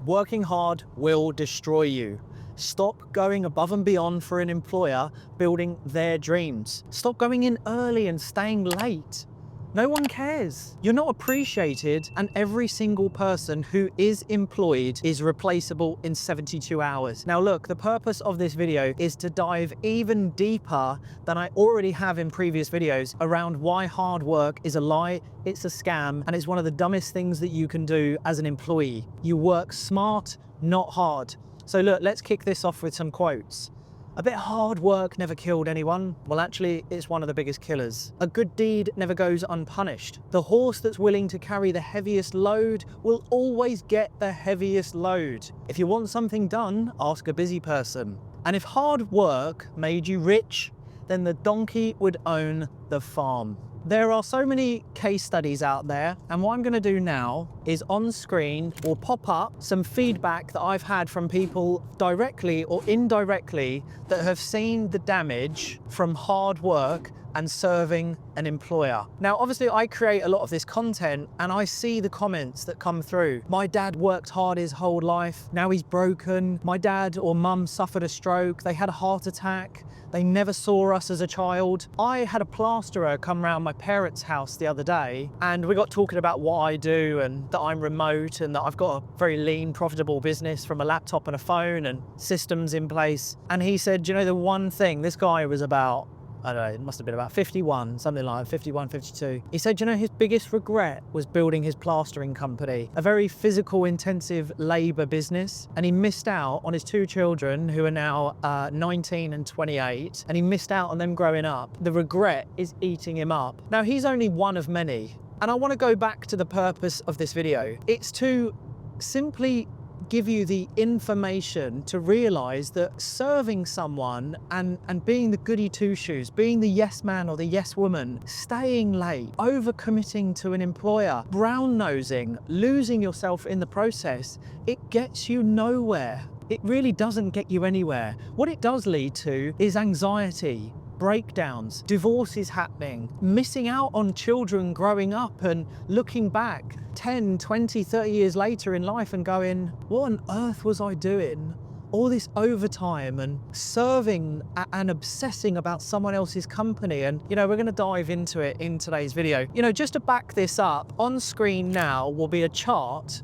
Working hard will destroy you. Stop going above and beyond for an employer building their dreams. Stop going in early and staying late. No one cares. You're not appreciated, and every single person who is employed is replaceable in 72 hours. Now look, the purpose of this video is to dive even deeper than I already have in previous videos around why hard work is a lie, it's a scam, and it's one of the dumbest things that you can do as an employee. You work smart, not hard. So look, let's kick this off with some quotes. A bit of hard work never killed anyone. Well, actually, it's one of the biggest killers. A good deed never goes unpunished. The horse that's willing to carry the heaviest load will always get the heaviest load. If you want something done, ask a busy person. And if hard work made you rich, then the donkey would own the farm. There are so many case studies out there, and what I'm going to do now is on screen will pop up some feedback that I've had from people directly or indirectly that have seen the damage from hard work and serving an employer. Now, obviously I create a lot of this content and I see the comments that come through. My dad worked hard his whole life. Now he's broken. My dad or mum suffered a stroke. They had a heart attack. They never saw us as a child. I had a plasterer come round my parents' house the other day and we got talking about what I do and that I'm remote and that I've got a very lean, profitable business from a laptop and a phone and systems in place. And he said, you know, the one thing, this guy was about, I don't know, it must have been about 51, something like 51, 52. He said, you know, his biggest regret was building his plastering company, a very physical intensive labour business. And he missed out on his two children who are now 19 and 28. And he missed out on them growing up. The regret is eating him up. Now, he's only one of many. And I want to go back to the purpose of this video. It's to simply give you the information to realize that serving someone and being the goody two-shoes, being the yes man or the yes woman, staying late, overcommitting to an employer, brown-nosing, losing yourself in the process, it gets you nowhere. It really doesn't get you anywhere. What it does lead to is anxiety, breakdowns, divorces happening, missing out on children growing up and looking back 10, 20, 30 years later in life and going, what on earth was I doing? All this overtime and serving and obsessing about someone else's company. And, you know, we're going to dive into it in today's video. You know, just to back this up, on screen now will be a chart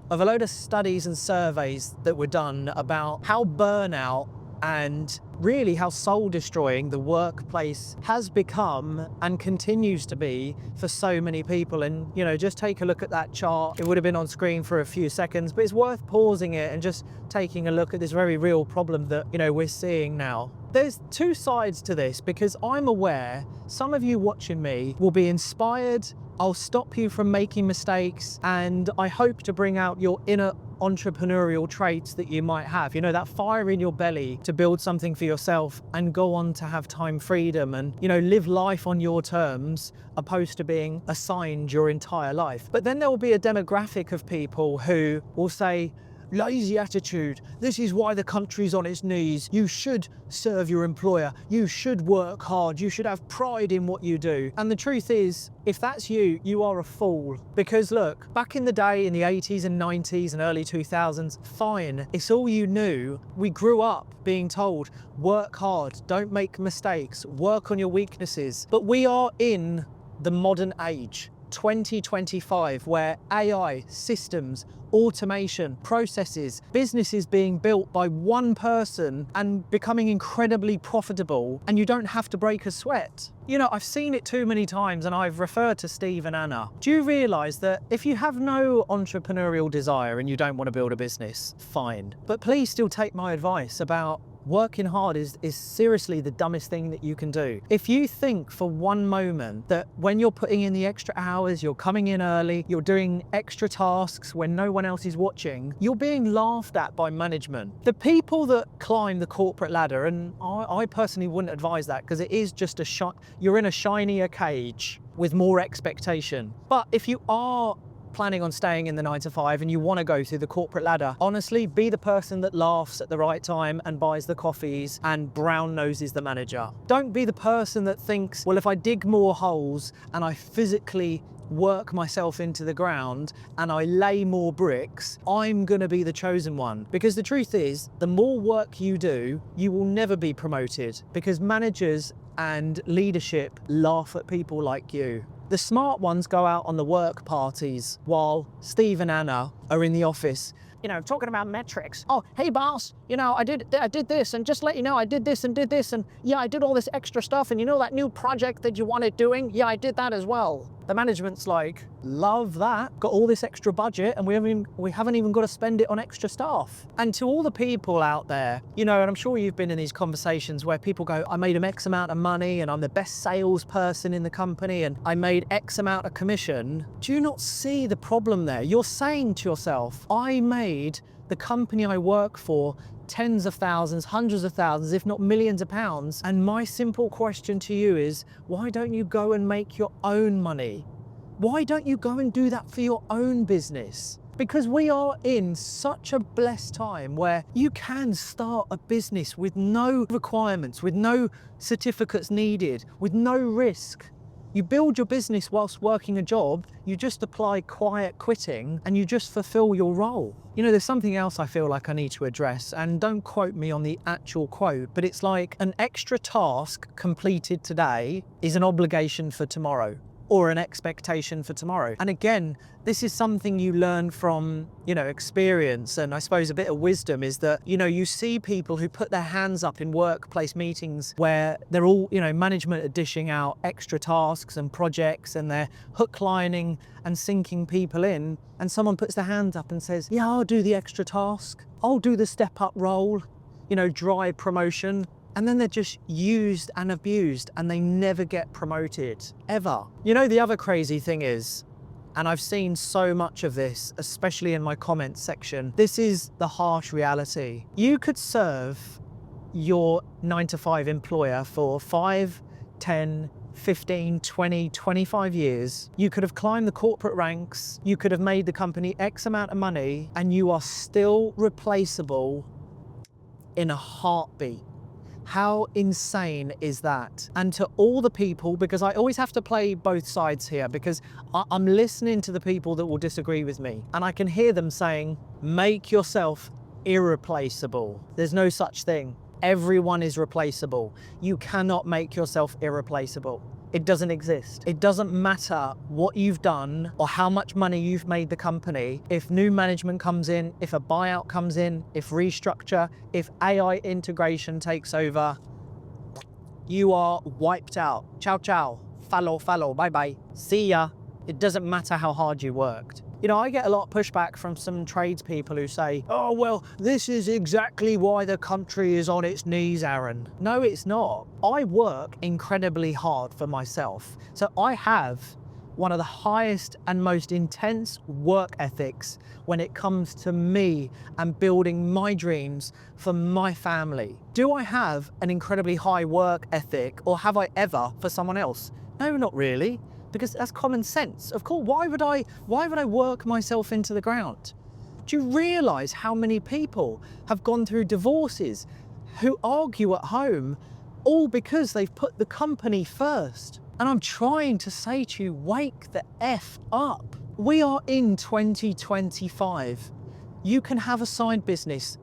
of a load of studies and surveys that were done about how burnout and really how soul-destroying the workplace has become and continues to be for so many people. And, you know, just take a look at that chart. It would have been on screen for a few seconds, but it's worth pausing it and just taking a look at this very real problem that, you know, we're seeing now. There's two sides to this because I'm aware some of you watching me will be inspired. I'll stop you from making mistakes, and I hope to bring out your inner entrepreneurial traits that you might have. You know, that fire in your belly to build something for yourself and go on to have time freedom and, you know, live life on your terms opposed to being assigned your entire life. But then there will be a demographic of people who will say, lazy attitude, this is why the country's on its knees. You should serve your employer. You should work hard. You should have pride in what you do. And the truth is, if that's you, you are a fool. Because look, back in the day in the 80s and 90s and early 2000s, fine, it's all you knew. We grew up being told, work hard, don't make mistakes, work on your weaknesses. But we are in the modern age, 2025, where AI, systems, automation, processes, businesses being built by one person and becoming incredibly profitable, and you don't have to break a sweat. You know, I've seen it too many times, and I've referred to Steve and Anna. Do you realize that if you have no entrepreneurial desire and you don't want to build a business, fine. But please still take my advice about working hard is seriously the dumbest thing that you can do. If you think for one moment that when you're putting in the extra hours, you're coming in early, you're doing extra tasks when no one else is watching, you're being laughed at by management. The people that climb the corporate ladder, and I personally wouldn't advise that because it is just you're in a shinier cage with more expectation. But if you are planning on staying in the 9 to 5 and you want to go through the corporate ladder, honestly, be the person that laughs at the right time and buys the coffees and brown noses the manager. Don't be the person that thinks, well, if I dig more holes and I physically work myself into the ground and I lay more bricks, I'm gonna be the chosen one. Because the truth is, the more work you do, you will never be promoted, because managers and leadership laugh at people like you. The smart ones go out on the work parties while Steve and Anna are in the office, talking about metrics. Oh, hey boss, I did this, and just let you know, I did this, and yeah, I did all this extra stuff, and that new project that you wanted doing, yeah, I did that as well. The management's like, love that, got all this extra budget, and we haven't even got to spend it on extra staff. And to all the people out there, and I'm sure you've been in these conversations where people go, I made X amount of money, and I'm the best salesperson in the company, and I made X amount of commission. Do you not see the problem there? You're saying to yourself, I made the company I work for tens of thousands, hundreds of thousands, if not millions of pounds. And my simple question to you is, why don't you go and make your own money? Why don't you go and do that for your own business? Because we are in such a blessed time where you can start a business with no requirements, with no certificates needed, with no risk. You build your business whilst working a job, you just apply quiet quitting, and you just fulfill your role. There's something else I feel like I need to address, and don't quote me on the actual quote, but it's like an extra task completed today is an obligation for tomorrow, or an expectation for tomorrow. And again, this is something you learn from, experience, and I suppose a bit of wisdom is that, you see people who put their hands up in workplace meetings where they're all, management are dishing out extra tasks and projects, and they're hook lining and sinking people in, and someone puts their hand up and says, yeah, I'll do the extra task, I'll do the step up role, drive promotion. And then they're just used and abused, and they never get promoted, ever. The other crazy thing is, and I've seen so much of this, especially in my comments section, this is the harsh reality. You could serve your 9-to-5 employer for 5, 10, 15, 20, 25 years. You could have climbed the corporate ranks, you could have made the company X amount of money, and you are still replaceable in a heartbeat. How insane is that? And to all the people, because I always have to play both sides here, because I'm listening to the people that will disagree with me, and I can hear them saying, make yourself irreplaceable. There's no such thing. Everyone is replaceable. You cannot make yourself irreplaceable. It doesn't exist. It doesn't matter what you've done or how much money you've made the company. If new management comes in, if a buyout comes in, if restructure, if AI integration takes over, you are wiped out. Ciao, ciao. Fallo, bye bye. See ya. It doesn't matter how hard you worked. I get a lot of pushback from some tradespeople who say, oh, well, this is exactly why the country is on its knees, Aaron. No, it's not. I work incredibly hard for myself. So I have one of the highest and most intense work ethics when it comes to me and building my dreams for my family. Do I have an incredibly high work ethic, or have I ever for someone else? No, not really. Because that's common sense. Of course, why would I work myself into the ground? Do you realize how many people have gone through divorces who argue at home, all because they've put the company first? And I'm trying to say to you, wake the F up. We are in 2025. You can have a side business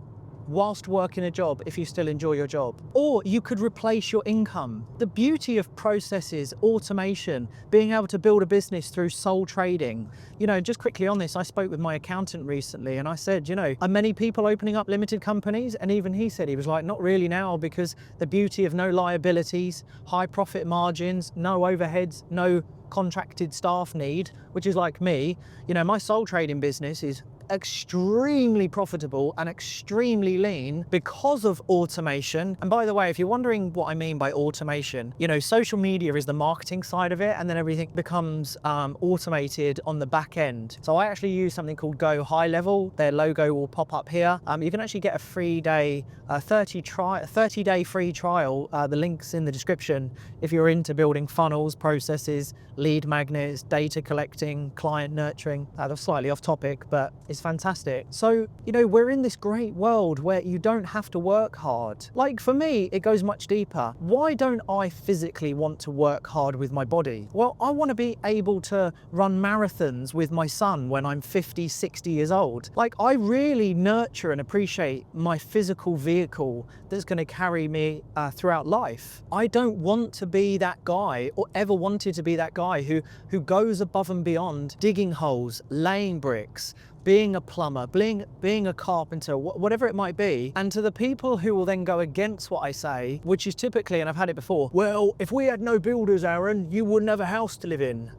whilst working a job if you still enjoy your job. Or you could replace your income. The beauty of processes, automation, being able to build a business through sole trading. Just quickly on this, I spoke with my accountant recently, and I said, are many people opening up limited companies? And even he said, he was like, not really now, because the beauty of no liabilities, high profit margins, no overheads, no contracted staff need, which is like me. My sole trading business is extremely profitable and extremely lean because of automation. And by the way, if you're wondering what I mean by automation, social media is the marketing side of it, and then everything becomes automated on the back end. So I actually use something called Go High Level. Their logo will pop up here. You can actually get a free day, 30-day free trial. The link's in the description if you're into building funnels, processes, lead magnets, data collecting, client nurturing. That's slightly off topic, but it's fantastic. So, we're in this great world where you don't have to work hard. Like for me, it goes much deeper. Why don't I physically want to work hard with my body? Well, I want to be able to run marathons with my son when I'm 50, 60 years old. Like I really nurture and appreciate my physical vehicle that's going to carry me throughout life. I don't want to be that guy, or ever wanted to be that guy who goes above and beyond digging holes, laying bricks, being a plumber, being a carpenter, whatever it might be. And to the people who will then go against what I say, which is typically, and I've had it before, well, if we had no builders, Aaron, you wouldn't have a house to live in.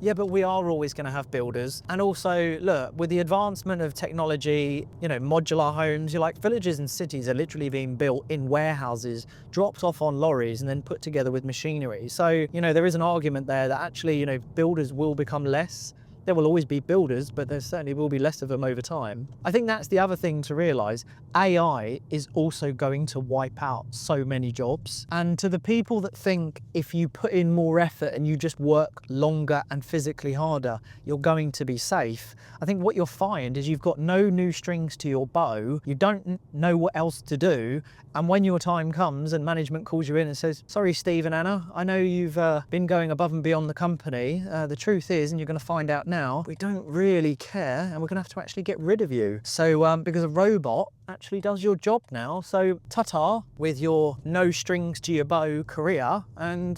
Yeah, but we are always going to have builders. And also, look, with the advancement of technology, modular homes, villages and cities are literally being built in warehouses, dropped off on lorries and then put together with machinery. So, there is an argument there that actually, builders will become less. There will always be builders, but there certainly will be less of them over time. I think that's the other thing to realise. AI is also going to wipe out so many jobs. And to the people that think if you put in more effort and you just work longer and physically harder, you're going to be safe, I think what you'll find is you've got no new strings to your bow, you don't know what else to do, and when your time comes and management calls you in and says, sorry, Steve and Anna, I know you've been going above and beyond the company. The truth is, and you're going to find out now, we don't really care and we're going to have to actually get rid of you. So because a robot actually does your job now. So ta-ta with your no strings to your bow career, and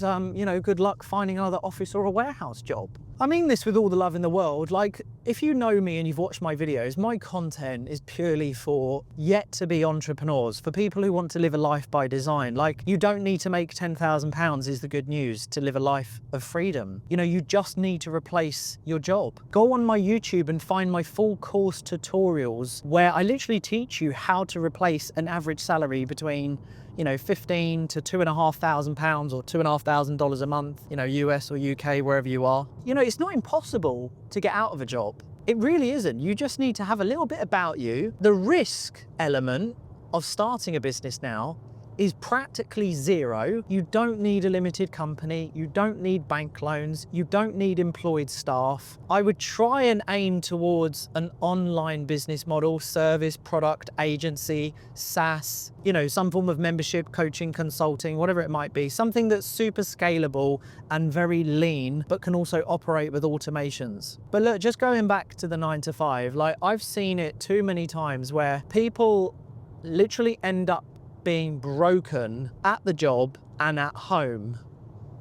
good luck finding another office or a warehouse job. I mean this with all the love in the world. Like, if you know me and you've watched my videos, my content is purely for yet to be entrepreneurs, for people who want to live a life by design. Like, you don't need to make £10,000 is the good news to live a life of freedom. You just need to replace your job. Go on my YouTube and find my full course tutorials where I literally teach you how to replace an average salary between $15,000 to £2,500 or $2,500 a month, US or UK, wherever you are. It's not impossible to get out of a job. It really isn't. You just need to have a little bit about you. The risk element of starting a business now is practically zero. You don't need a limited company. You don't need bank loans. You don't need employed staff. I would try and aim towards an online business model, service, product, agency, SaaS, some form of membership, coaching, consulting, whatever it might be. Something that's super scalable and very lean, but can also operate with automations. But look, just going back to the 9 to 5, I've seen it too many times where people literally end up being broken at the job and at home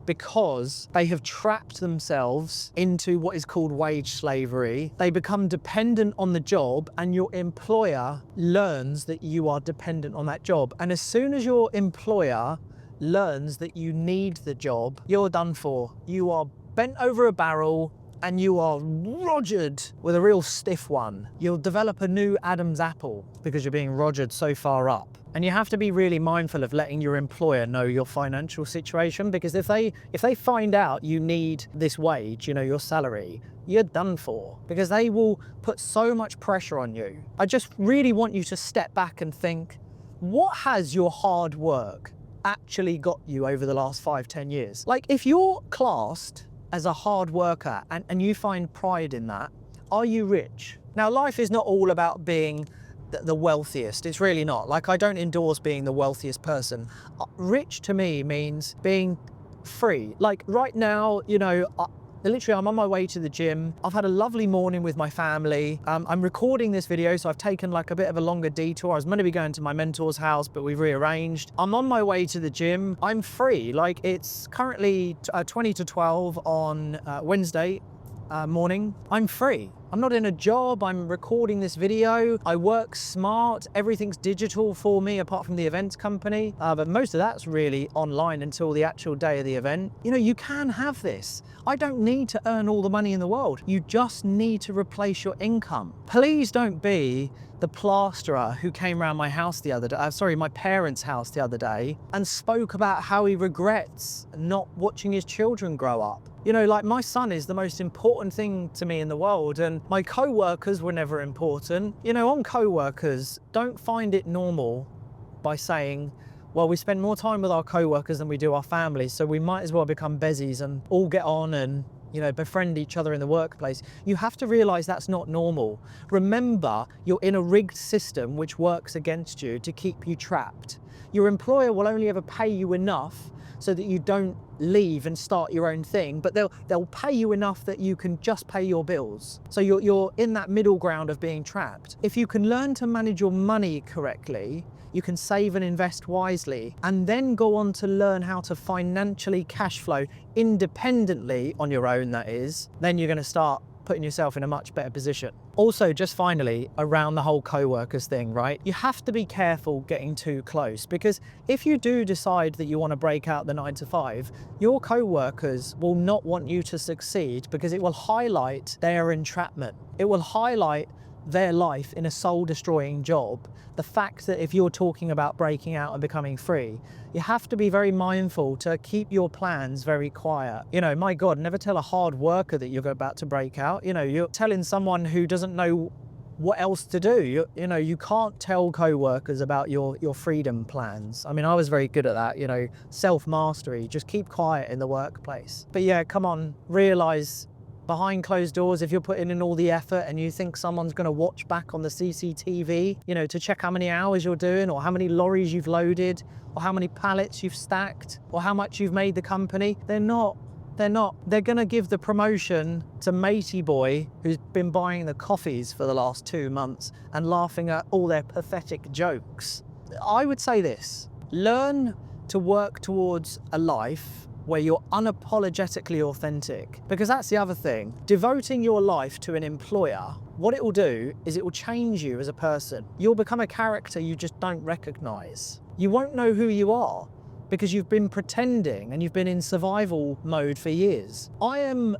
because they have trapped themselves into what is called wage slavery. They become dependent on the job, and your employer learns that you are dependent on that job. And as soon as your employer learns that you need the job, you're done for. You are bent over a barrel and you are rogered with a real stiff one. You'll develop a new Adam's apple because you're being rogered so far up. And you have to be really mindful of letting your employer know your financial situation, because if they find out you need this wage, your salary, you're done for, because they will put so much pressure on you. I just really want you to step back and think, what has your hard work actually got you over the last 5-10 years? Like, if you're classed as a hard worker and you find pride in that, are you rich? Now, life is not all about being the wealthiest. It's really not. Like, I don't endorse being the wealthiest person. Rich to me means being free. Like right now, literally I'm on my way to the gym. I've had a lovely morning with my family. I'm recording this video, so I've taken like a bit of a longer detour. I was meant to be going to my mentor's house, but we've rearranged. I'm on my way to the gym. I'm free. Like, it's currently 20 to 12 on Wednesday morning. I'm free. I'm not in a job. I'm recording this video. I work smart. Everything's digital for me apart from the events company. But most of that's really online until the actual day of the event. You can have this. I don't need to earn all the money in the world. You just need to replace your income. Please don't be the plasterer who came around my house the other day, my parents' house the other day, and spoke about how he regrets not watching his children grow up. Like, my son is the most important thing to me in the world, and my co-workers were never important. On Coworkers, don't find it normal by saying, well, we spend more time with our co-workers than we do our families, so we might as well become bezies and all get on and, befriend each other in the workplace. You have to realize that's not normal. Remember, you're in a rigged system which works against you to keep you trapped. Your employer will only ever pay you enough so that you don't leave and start your own thing, but they'll pay you enough that you can just pay your bills. So you're in that middle ground of being trapped. If you can learn to manage your money correctly, you can save and invest wisely, and then go on to learn how to financially cash flow independently on your own, that is, then you're going to start putting yourself in a much better position. Also, just finally, around the whole co-workers thing, right? You have to be careful getting too close, because if you do decide that you want to break out the 9 to 5, your co-workers will not want you to succeed, because it will highlight their entrapment. It will highlight their life in a soul-destroying job. The fact that if you're talking about breaking out and becoming free, you have to be very mindful to keep your plans very quiet. My God, never tell a hard worker that you're about to break out. You're telling someone who doesn't know what else to do. You can't tell co-workers about your freedom plans. I mean, I was very good at that, self-mastery, just keep quiet in the workplace. But yeah, come on, realize behind closed doors, if you're putting in all the effort and you think someone's going to watch back on the CCTV, to check how many hours you're doing, or how many lorries you've loaded, or how many pallets you've stacked, or how much you've made the company, they're not. They're going to give the promotion to matey boy who's been buying the coffees for the last 2 months and laughing at all their pathetic jokes. I would say this: learn to work towards a life where you're unapologetically authentic, because that's the other thing. Devoting your life to an employer, what it will do is it will change you as a person. You'll become a character you just don't recognize. You won't know who you are because you've been pretending and you've been in survival mode for years. I am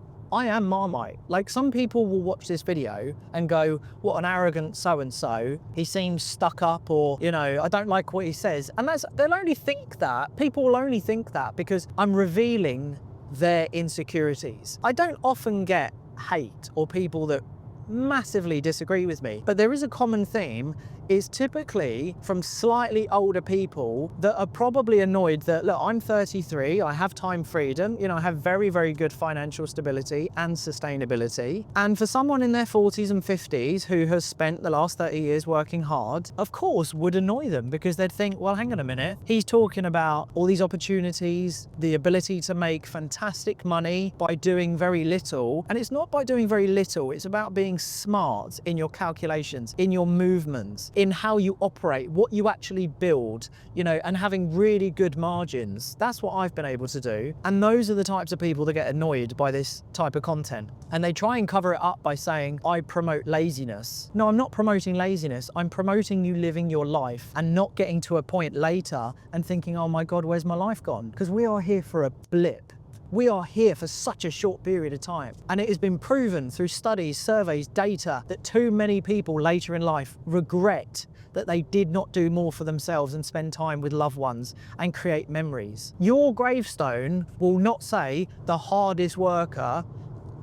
Marmite. Like, some people will watch this video and go, what an arrogant so-and-so, he seems stuck up, or, I don't like what he says. And they'll only think that, people will only think that because I'm revealing their insecurities. I don't often get hate or people that massively disagree with me, but there is a common theme. Is typically from slightly older people that are probably annoyed that, look, I'm 33, I have time freedom, I have very, very good financial stability and sustainability. And for someone in their 40s and 50s who has spent the last 30 years working hard, of course would annoy them, because they'd think, well, hang on a minute, he's talking about all these opportunities, the ability to make fantastic money by doing very little. And it's not by doing very little, it's about being smart in your calculations, in your movements, in how you operate, what you actually build, and having really good margins. That's what I've been able to do. And those are the types of people that get annoyed by this type of content. And they try and cover it up by saying, I promote laziness. No, I'm not promoting laziness. I'm promoting you living your life and not getting to a point later and thinking, oh my God, where's my life gone? Because we are here for a blip. We are here for such a short period of time. And it has been proven through studies, surveys, data, that too many people later in life regret that they did not do more for themselves and spend time with loved ones and create memories. Your gravestone will not say the hardest worker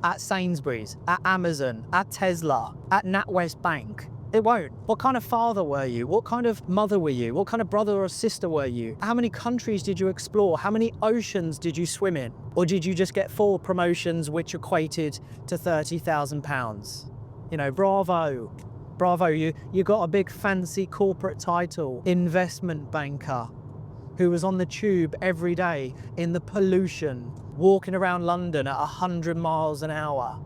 at Sainsbury's, at Amazon, at Tesla, at NatWest Bank. It won't. What kind of father were you? What kind of mother were you? What kind of brother or sister were you? How many countries did you explore? How many oceans did you swim in? Or did you just get 4 promotions which equated to £30,000? Bravo, you got a big fancy corporate title, investment banker, who was on the tube every day in the pollution, walking around London at 100 miles an hour.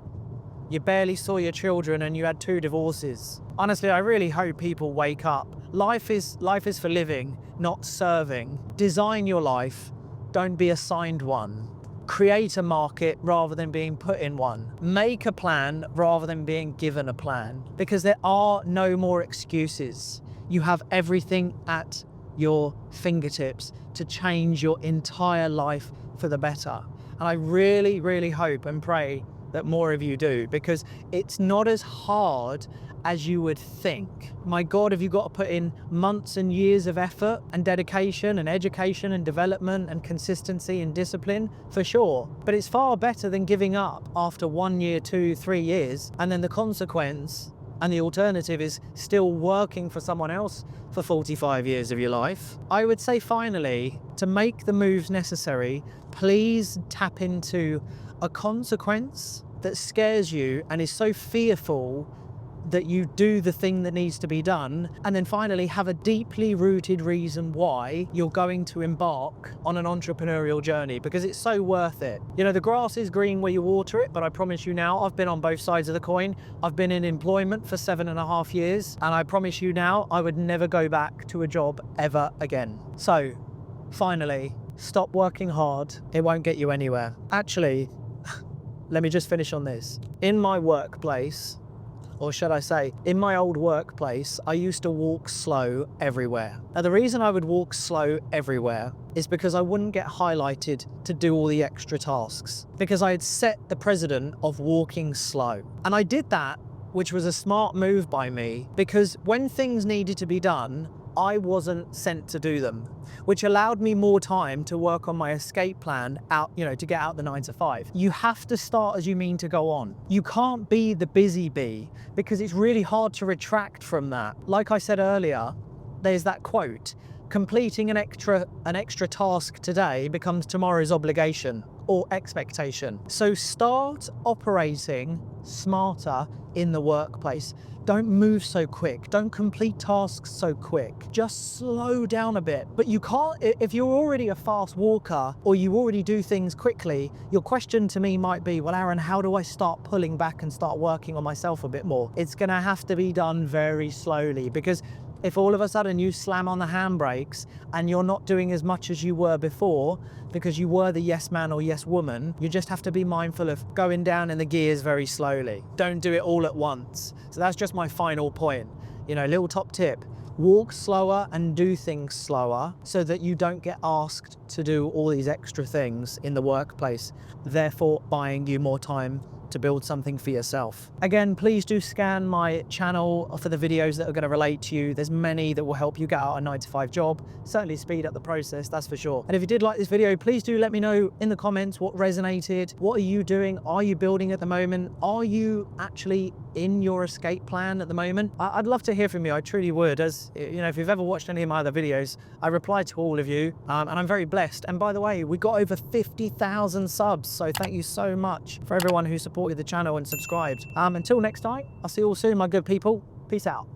You barely saw your children and you had 2 divorces. Honestly, I really hope people wake up. Life is for living, not serving. Design your life, don't be assigned one. Create a market rather than being put in one. Make a plan rather than being given a plan, because there are no more excuses. You have everything at your fingertips to change your entire life for the better. And I really, really hope and pray that more of you do, because it's not as hard as you would think. My God, have you got to put in months and years of effort and dedication and education and development and consistency and discipline? For sure. But it's far better than giving up after 1 year, 2, 3 years, and then the consequence and the alternative is still working for someone else for 45 years of your life, I would say finally, to make the moves necessary, please tap into a consequence that scares you and is so fearful that you do the thing that needs to be done, and then finally have a deeply rooted reason why you're going to embark on an entrepreneurial journey, because it's so worth it. You know, the grass is green where you water it, but I promise you now, I've been on both sides of the coin. I've been in employment for 7.5 years, and I promise you now, I would never go back to a job ever again. So, finally, stop working hard. It won't get you anywhere. Actually, let me just finish on this. In my workplace, or should I say, in my old workplace, I used to walk slow everywhere. Now, the reason I would walk slow everywhere is because I wouldn't get highlighted to do all the extra tasks, because I had set the precedent of walking slow. And I did that, which was a smart move by me, because when things needed to be done, I wasn't sent to do them, which allowed me more time to work on my escape plan out, to get out the 9 to 5. You have to start as you mean to go on. You can't be the busy bee, because it's really hard to retract from that. Like I said earlier, there's that quote, completing an extra task today becomes tomorrow's obligation or expectation. So start operating smarter in the workplace. Don't move so quick. Don't complete tasks so quick. Just slow down a bit. But you can't, if you're already a fast walker or you already do things quickly, your question to me might be, well, Aaron, how do I start pulling back and start working on myself a bit more? It's gonna have to be done very slowly, because if all of a sudden you slam on the handbrakes and you're not doing as much as you were before because you were the yes man or yes woman, you just have to be mindful of going down in the gears very slowly. Don't do it all at once. So that's just my final point. Little top tip, walk slower and do things slower so that you don't get asked to do all these extra things in the workplace, therefore buying you more time to build something for yourself. Again, please do scan my channel for the videos that are going to relate to you. There's many that will help you get out a 9 to 5 job, certainly speed up the process, that's for sure. And if you did like this video, please do let me know in the comments what resonated. What are you doing? Are you building at the moment? Are you actually in your escape plan at the moment? I'd love to hear from you, I truly would. As if you've ever watched any of my other videos, I reply to all of you, and I'm very blessed. And by the way, we got over 50,000 subs, so thank you so much for everyone who supported the channel and subscribed. Until next time, I'll see you all soon, my good people. Peace out.